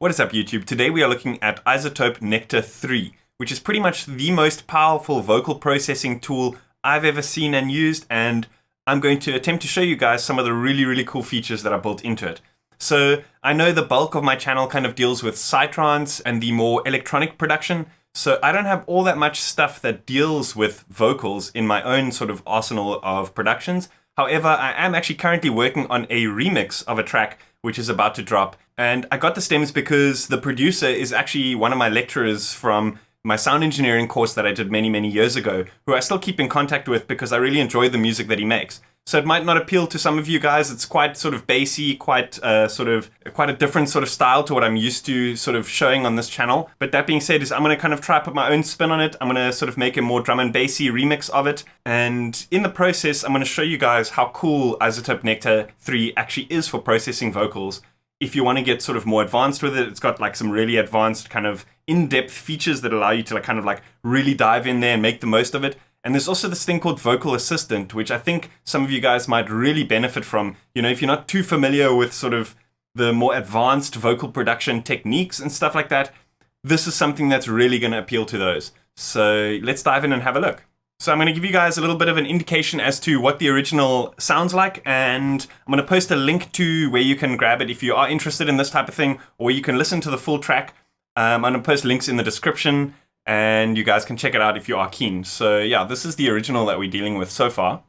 What is up, YouTube? Today we are looking at iZotope Nectar 3, which is pretty much the most powerful vocal processing tool I've ever seen and used, and I'm going to attempt to show you guys some of the really cool features that are built into it. So I know the bulk of my channel kind of deals with psytrance and the more electronic production, so I don't have all that much stuff that deals with vocals in my own sort of arsenal of productions. However, I am actually currently working on a remix of a track which is about to drop. And I got the stems because the producer is actually one of my lecturers from my sound engineering course that I did many years ago, who I still keep in contact with because I really enjoy the music that he makes. So it might not appeal to some of you guys. It's quite sort of bassy, quite a different sort of style to what I'm used to sort of showing on this channel. But that being said, I'm going to kind of try to put my own spin on it. I'm going to sort of make a more drum and bassy remix of it. And in the process, I'm going to show you guys how cool iZotope Nectar 3 actually is for processing vocals. If you want to get sort of more advanced with it, it's got like some really advanced kind of in-depth features that allow you to like kind of like really dive in there and make the most of it. And there's also this thing called Vocal Assistant, which I think some of you guys might really benefit from. You know, if you're not too familiar with sort of the more advanced vocal production techniques and stuff like that, this is something that's really going to appeal to those. So let's dive in and have a look. So I'm going to give you guys a little bit of an indication as to what the original sounds like, and I'm going to post a link to where you can grab it if you are interested in this type of thing, or you can listen to the full track. I'm going to post links in the description, and you guys can check it out if you are keen. So yeah, this is the original that we're dealing with so far.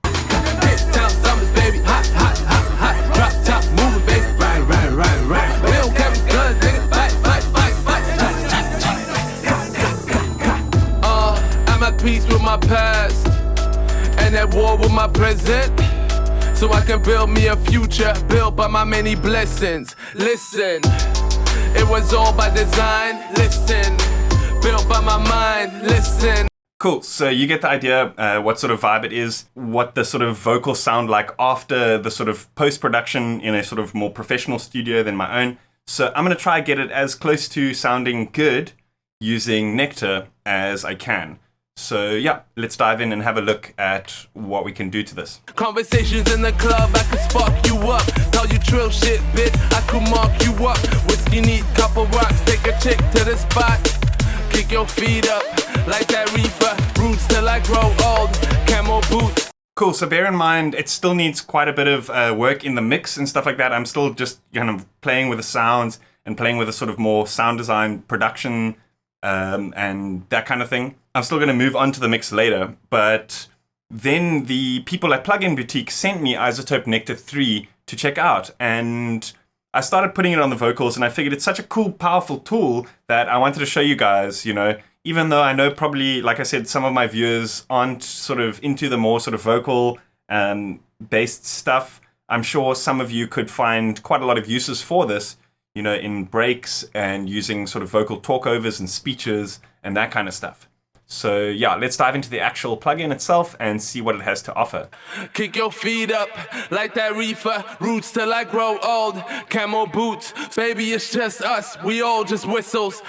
I'm at peace with my past and at war with my present, so I can build me a future built by my many blessings. Listen, it was all by design. Listen, built by my mind. Listen. Cool, so you get the idea what sort of vibe it is, what the sort of vocals sound like after the sort of post-production in a sort of more professional studio than my own. So I'm going to try and get it as close to sounding good using Nectar as I can. So yeah, let's dive in and have a look at what we can do to this. Conversations in the club, I could spark you up. Tell you trill shit, bitch, I could mark you up. Whiskey neat, couple rocks, take a chick to the spot. Kick your feet up like that reefer. Roots till I grow old, camo boots. Cool, so bear in mind, it still needs quite a bit of work in the mix and stuff like that. I'm still just kind of playing with the sounds and playing with a sort of more sound design production and that kind of thing. I'm still going to move on to the mix later, but then the people at Plugin Boutique sent me iZotope Nectar 3 to check out, and I started putting it on the vocals, and I figured it's such a cool, powerful tool that I wanted to show you guys, you know, even though I know probably, like I said, some of my viewers aren't sort of into the more sort of vocal based stuff. I'm sure some of you could find quite a lot of uses for this, you know, in breaks and using sort of vocal talkovers and speeches and that kind of stuff. So yeah, let's dive into the actual plugin itself and see what it has to offer. Kick your feet up like that reefer. Roots till I grow old, camo boots. Baby, it's just us, we all just whistles.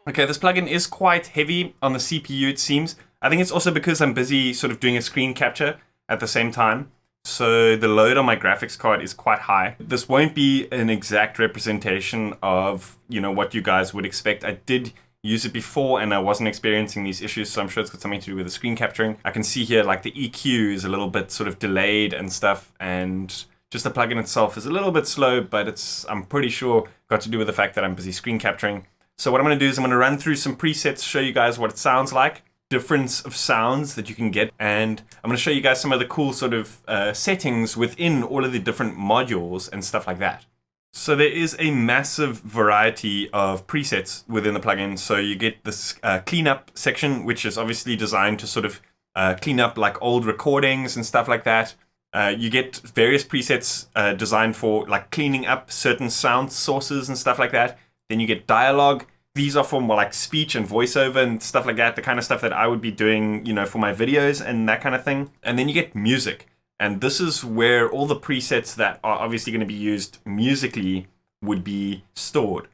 Okay, this plugin is quite heavy on the CPU, it seems. I think it's also because I'm busy sort of doing a screen capture at the same time. So the load on my graphics card is quite high. This won't be an exact representation of, you know, what you guys would expect. I did use it before and I wasn't experiencing these issues, so I'm sure it's got something to do with the screen capturing. I can see here like the EQ is a little bit sort of delayed and stuff, and just the plugin itself is a little bit slow, but I'm pretty sure got to do with the fact that I'm busy screen capturing. So what I'm going to do is I'm going to run through some presets, show you guys what it sounds like, difference of sounds that you can get, and I'm going to show you guys some of the cool sort of settings within all of the different modules and stuff like that. So there is a massive variety of presets within the plugin. So you get this cleanup section, which is obviously designed to sort of clean up like old recordings and stuff like that. You get various presets designed for like cleaning up certain sound sources and stuff like that. Then you get dialogue. These are for more like speech and voiceover and stuff like that, the kind of stuff that I would be doing, you know, for my videos and that kind of thing. And then you get music. And this is where all the presets that are obviously going to be used musically would be stored.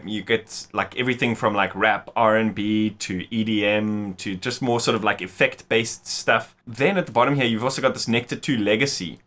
You get like everything from like rap, R&B to EDM to just more sort of like effect-based stuff. Then at the bottom here, you've also got this Nectar 2 Legacy.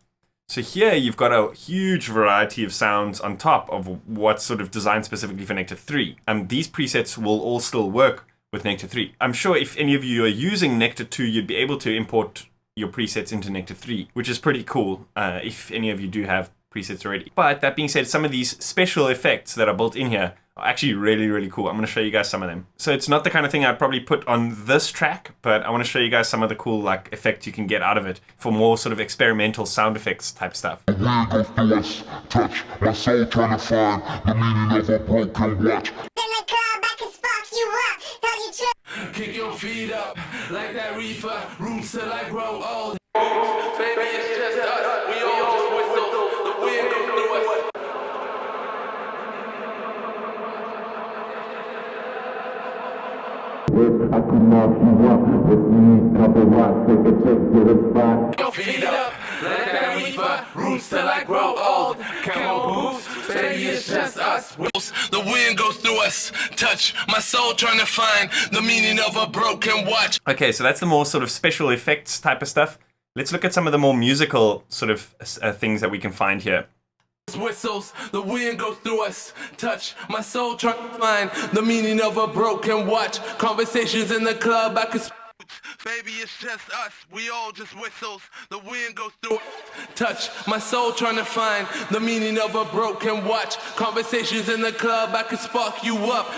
So here you've got a huge variety of sounds on top of what's sort of designed specifically for Nectar 3. These presets will all still work with Nectar 3. I'm sure if any of you are using Nectar 2, you'd be able to import your presets into Nectar 3, which is pretty cool if any of you do have presets already. But that being said, some of these special effects that are built in here are actually really, really cool. I'm going to show you guys some of them. So it's not the kind of thing I'd probably put on this track, but I want to show you guys some of the cool like effects you can get out of it for more sort of experimental sound effects type stuff. Touch my soul trying to find the meaning of a broken watch. Kick your feet up like that reefer, roots till I grow old. Baby, it's just us, we all just whistle, the wind goes through us. I could knock you up with me, couple rocks, take a check to the spot. Kick your feet up like that reefer, roots till I grow old. Come on, boots, baby, it's just us. The wind goes through us, touch my soul trying to find the meaning of a broken watch. Okay, so that's the more sort of special effects type of stuff. Let's look at some of the more musical sort of things that we can find here. Whistles, the wind goes through us, touch my soul trying to find the meaning of a broken watch. Conversations in the club, I could baby, it's just us, we all just whistles, the wind goes through us. Touch my soul trying to find the meaning of a broken watch. Conversations in the club, I could spark you up.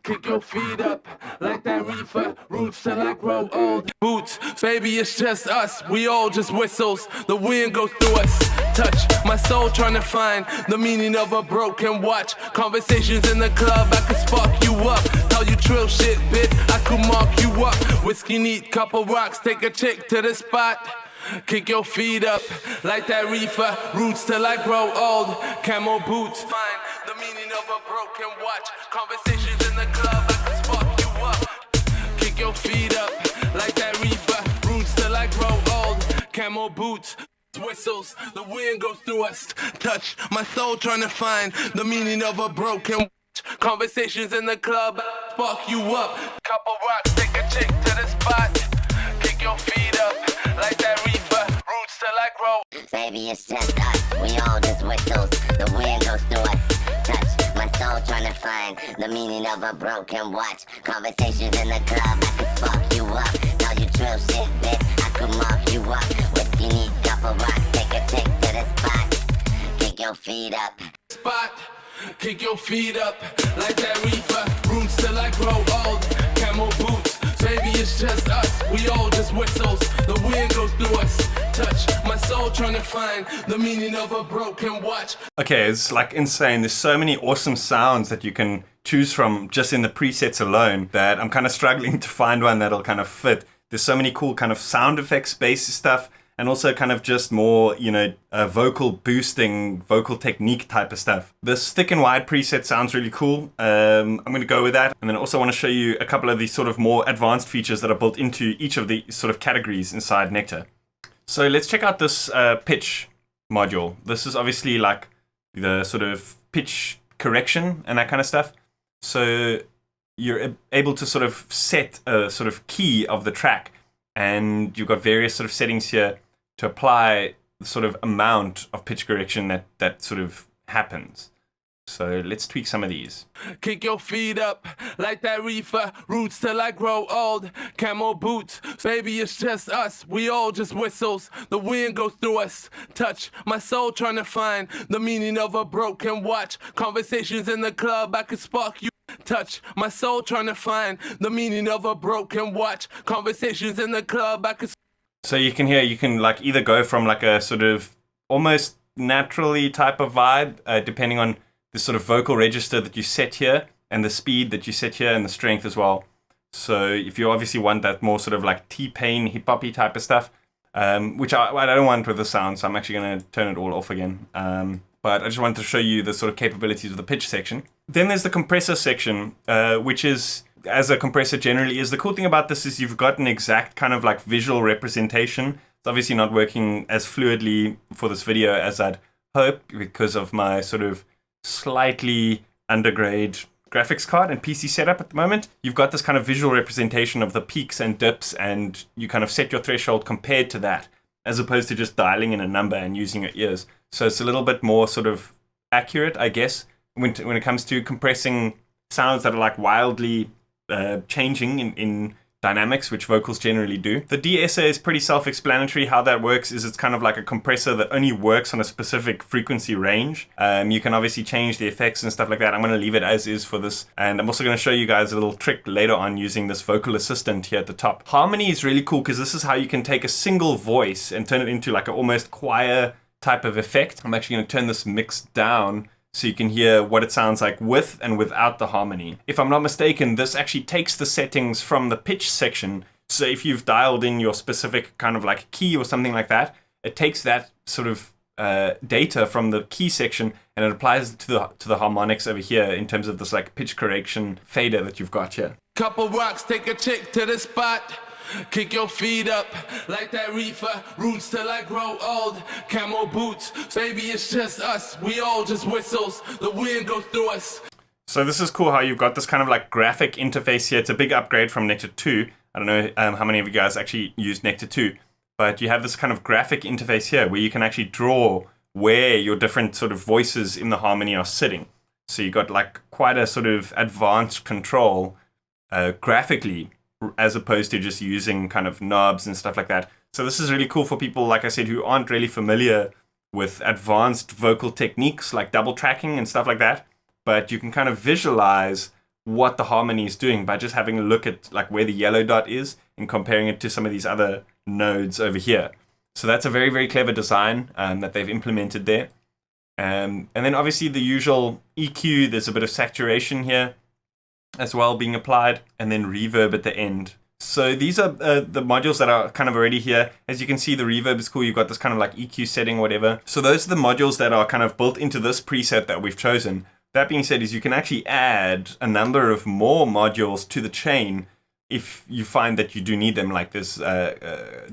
Kick your feet up like that reefer, roots till I grow old. Boots, baby, it's just us, we all just whistles, the wind goes through us. Touch my soul trying to find the meaning of a broken watch. Conversations in the club, I could spark you up. Tell you trill shit, bitch, I could mark you up. Whiskey neat, couple rocks, take a chick to the spot. Kick your feet up like that reefer, roots till I grow old. Camo boots, find the meaning of a broken watch. Conversations in the club, I can spark you up. Kick your feet up like that reefer, roots till I grow old. Camo boots, whistles, the wind goes through us. Touch my soul trying to find the meaning of a broken watch. Conversations in the club, spark you up. Couple rocks, take a chick to the spot. Kick your feet up like that reefer, roots till I grow. Baby, it's just us, we all just whistles, the wind goes through us. Touch my soul trying to find the meaning of a broken watch. Conversations in the club, I could spark you up. Tell you trill shit, bitch, I could mark you up. Whiskey neat, couple rocks, take a chick to the spot. Kick your feet up. Spot, kick your feet up like that reefer, roots till I grow old. Camo boots, baby, it's just us, we all just whistles, the wind goes through us. Touch my soul trying to find the meaning of a broken watch. Okay, it's like insane. There's so many awesome sounds that you can choose from just in the presets alone that I'm kind of struggling to find one that'll kind of fit. There's so many cool kind of sound effects based stuff and also kind of just more, vocal boosting, vocal technique type of stuff. This thick and wide preset sounds really cool. I'm going to go with that. And then I also want to show you a couple of these sort of more advanced features that are built into each of the sort of categories inside Nectar. So let's check out this pitch module. This is obviously like the sort of pitch correction and that kind of stuff. So you're able to sort of set a sort of key of the track, and you've got various sort of settings here to apply the sort of amount of pitch correction that sort of happens. So let's tweak some of these. Kick your feet up like that reefer, roots till I grow old. Camo boots, baby, it's just us, we all just whistles, the wind goes through us. Touch my soul trying to find the meaning of a broken watch. Conversations in the club, I could spark you. Touch my soul trying to find the meaning of a broken watch. Conversations in the club, I could. So you can hear, you can like either go from like a sort of almost naturally type of vibe, depending on the sort of vocal register that you set here and the speed that you set here and the strength as well. So if you obviously want that more sort of like T-Pain hip-hoppy type of stuff, which I don't want with the sound, so I'm actually going to turn it all off again. But I just wanted to show you the sort of capabilities of the pitch section. Then there's the compressor section, which is, as a compressor generally is, the cool thing about this is you've got an exact kind of like visual representation. It's obviously not working as fluidly for this video as I'd hope because of my sort of slightly undergrade graphics card and PC setup at the moment. You've got this kind of visual representation of the peaks and dips, and you kind of set your threshold compared to that. as opposed to just dialing in a number and using your ears. So it's a little bit more sort of accurate, I guess, when it comes to compressing sounds that are like wildly changing in dynamics, which vocals generally do. The de-esser is pretty self-explanatory. How that works is it's kind of like a compressor that only works on a specific frequency range. You can obviously change the effects and stuff like that. I'm going to leave it as is for this. And I'm also going to show you guys a little trick later on using this vocal assistant here at the top. Harmony is really cool because this is how you can take a single voice and turn it into like an almost choir type of effect. I'm actually going to turn this mix down so you can hear what it sounds like with and without the harmony. If I'm not mistaken, this actually takes the settings from the pitch section. So if you've dialed in your specific kind of like key or something like that, it takes that sort of data from the key section and it applies it to the harmonics over here in terms of this like pitch correction fader that you've got here. Couple rocks, take a chick to the spot. Kick your feet up like that reefer. Roots till I grow old. Camo boots. Baby, it's just us. We all just whistles. The wind goes through us. So this is cool how you've got this kind of like graphic interface here. It's a big upgrade from Nectar 2. I don't know how many of you guys actually use Nectar 2. But you have this kind of graphic interface here where you can actually draw where your different sort of voices in the harmony are sitting. So you've got like quite a sort of advanced control graphically, as opposed to just using kind of knobs and stuff like that. So this is really cool for people, like I said, who aren't really familiar with advanced vocal techniques like double tracking and stuff like that. But you can kind of visualize what the harmony is doing by just having a look at like where the yellow dot is and comparing it to some of these other nodes over here. So that's a very, very clever design that they've implemented there. And then obviously the usual EQ, there's a bit of saturation here as well being applied, and then reverb at the end. So these are the modules that are kind of already here. As you can see, the reverb is cool. You've got this kind of like EQ setting, whatever. So those are the modules that are kind of built into this preset that we've chosen. That being said, is you can actually add a number of more modules to the chain if you find that you do need them, like this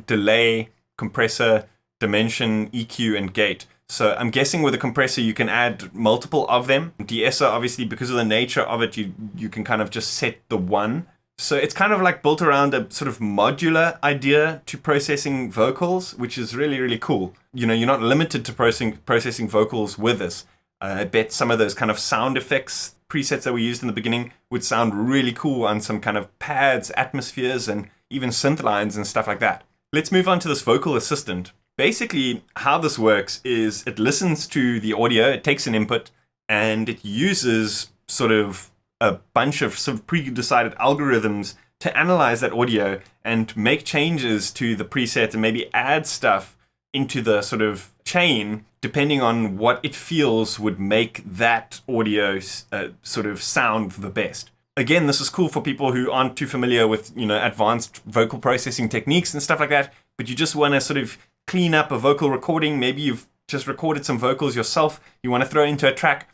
delay, compressor, dimension, EQ, and gate. So I'm guessing with a compressor, you can add multiple of them. De-esser, obviously, because of the nature of it, you can kind of just set the one. So it's kind of like built around a sort of modular idea to processing vocals, which is really, really cool. You know, you're not limited to processing vocals with this. I bet some of those kind of sound effects presets that we used in the beginning would sound really cool on some kind of pads, atmospheres, and even synth lines and stuff like that. Let's move on to this vocal assistant. Basically, how this works is it listens to the audio, it takes an input, and it uses sort of a bunch of sort of pre-decided algorithms to analyze that audio and make changes to the preset and maybe add stuff into the sort of chain depending on what it feels would make that audio sort of sound the best. Again, this is cool for people who aren't too familiar with, you know, advanced vocal processing techniques and stuff like that, but you just want to sort of clean up a vocal recording. Maybe you've just recorded some vocals yourself, you want to throw into a track.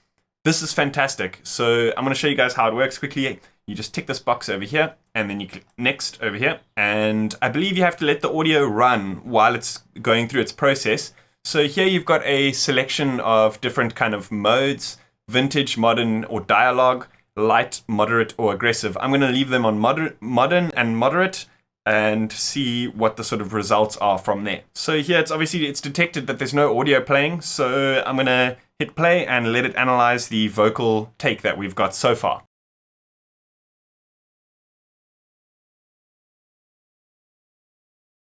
This is fantastic. So I'm going to show you guys how it works quickly. You just tick this box over here, and then you click next over here. And I believe you have to let the audio run while it's going through its process. So here you've got a selection of different kind of modes: vintage, modern, or dialogue, light, moderate, or aggressive. I'm going to leave them on modern and moderate, and see what the sort of results are from there. So here it's detected that there's no audio playing, so I'm going to hit play and let it analyze the vocal take that we've got so far.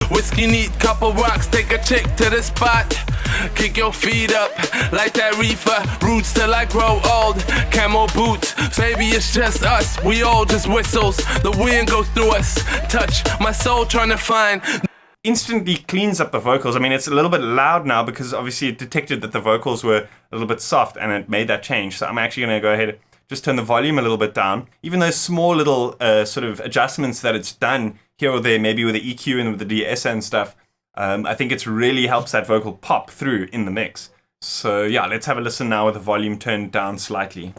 Whiskey neat, couple rocks, take a chick to the spot. Kick your feet up like that reefer. Roots till I grow old. Camo boots, baby, it's just us. We all just whistles. The wind goes through us. Touch my soul, trying to find. Instantly cleans up the vocals. I mean, it's a little bit loud now because obviously it detected that the vocals were a little bit soft and it made that change. So I'm actually going to go ahead and just turn the volume a little bit down. Even those small little sort of adjustments that it's done here or there, maybe with the EQ and with the de-esser and stuff, I think it really helps that vocal pop through in the mix. So yeah, let's have a listen now with the volume turned down slightly.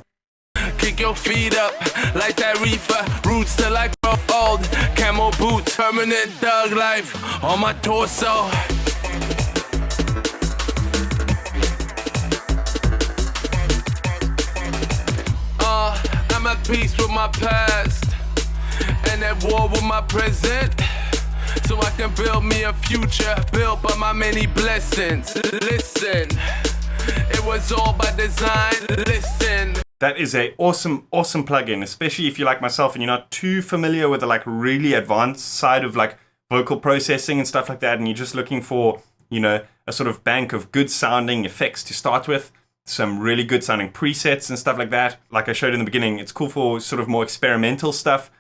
Kick your feet up like that reefer. Roots till I grow old. Camo boots, permanent thug life on my torso. I'm at peace with my past and at war with my present. so I can build me a future built by my many blessings. Listen, it was all by design. Listen. That is a awesome plugin, especially if you're like myself and you're not too familiar with the like really advanced side of like vocal processing and stuff like that, and you're just looking for, you know, a sort of bank of good sounding effects to start with, some really good sounding presets and stuff like that. Like I showed in the beginning, it's cool for sort of more experimental stuff,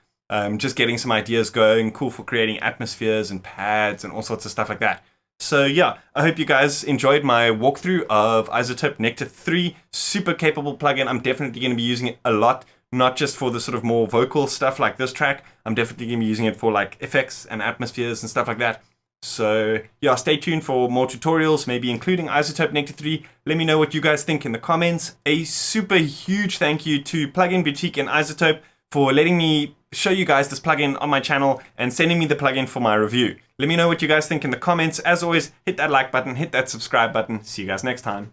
just getting some ideas going, cool for creating atmospheres and pads and all sorts of stuff like that. So yeah, I hope you guys enjoyed my walkthrough of iZotope Nectar 3, super capable plugin. I'm definitely going to be using it a lot, not just for the sort of more vocal stuff like this track. I'm definitely going to be using it for like effects and atmospheres and stuff like that. So yeah, stay tuned for more tutorials, maybe including iZotope Nectar 3. Let me know what you guys think in the comments. A super huge thank you to Plugin Boutique and iZotope for letting me show you guys this plugin on my channel and sending me the plugin for my review. Let me know what you guys think in the comments. As always, hit that like button, hit that subscribe button. See you guys next time.